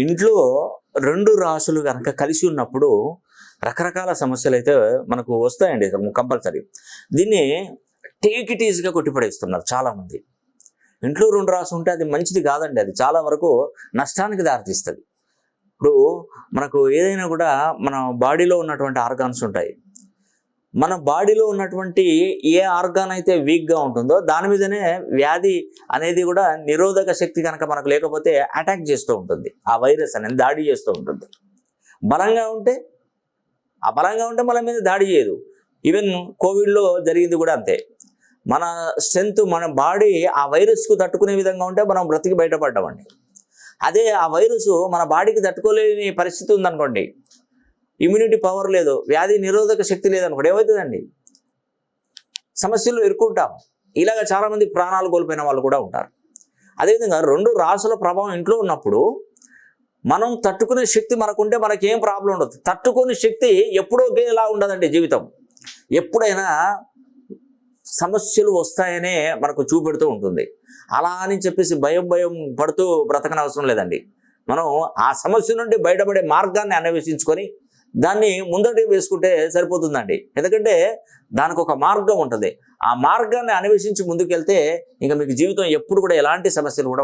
ఇంట్లో 2 రాసులు కనుక కలిసి ఉన్నప్పుడు రకరకాల సమస్యలు అయితే మనకు వస్తాయండి కంపల్సరీ. దీన్ని టేక్ ఇట్ ఈజీగా కొట్టిపడేస్తున్నారు చాలామంది. ఇంట్లో 2 రాసులు ఉంటే అది మంచిది కాదండి. అది చాలా వరకు నష్టానికి దారితీస్తుంది. ఇప్పుడు మనకు ఏదైనా కూడా మన బాడీలో ఉన్నటువంటి ఆర్గాన్స్ ఉంటాయి. మన బాడీలో ఉన్నటువంటి ఏ ఆర్గాన్ అయితే వీక్గా ఉంటుందో దాని మీదనే వ్యాధి అనేది కూడా నిరోధక శక్తి కనుక మనకు లేకపోతే అటాక్ చేస్తూ ఉంటుంది. ఆ వైరస్ అనేది దాడి చేస్తూ ఉంటుంది. బలంగా ఉంటే మన మీద దాడి చేయదు. ఈవెన్ కోవిడ్లో జరిగింది కూడా అంతే. మన స్ట్రెంత్, మన బాడీ ఆ వైరస్కు తట్టుకునే విధంగా ఉంటే మనం బ్రతికి బయటపడ్డామండి. అదే ఆ వైరస్ మన బాడీకి తట్టుకోలేని పరిస్థితి ఉందనుకోండి, ఇమ్యూనిటీ పవర్ లేదు, వ్యాధి నిరోధక శక్తి లేదనుకోండి, ఏమవుతుందండి? సమస్యలు ఎదుర్కొంటాం. ఇలాగ చాలామంది ప్రాణాలు కోల్పోయిన వాళ్ళు కూడా ఉంటారు. అదేవిధంగా 2 రాసుల ప్రభావం ఇంట్లో ఉన్నప్పుడు మనం తట్టుకునే శక్తి మనకుంటే మనకేం ప్రాబ్లం ఉండదు. తట్టుకునే శక్తి ఎప్పుడూ ఒకేలా ఉండదండి. జీవితం ఎప్పుడైనా సమస్యలు వస్తాయనే మనకు చూపెడుతూ ఉంటుంది. అలా అని చెప్పేసి భయం పడుతూ బ్రతకనవసరం లేదండి. మనం ఆ సమస్య నుండి బయటపడే మార్గాన్ని అన్వేషించుకొని దాన్ని ముందటికి వేసుకుంటే సరిపోతుందండి. ఎందుకంటే దానికి ఒక మార్గం ఉంటుంది. ఆ మార్గాన్ని అన్వేషించి ముందుకెళ్తే ఇంకా మీకు జీవితం ఎప్పుడు కూడా ఎలాంటి సమస్యలు కూడా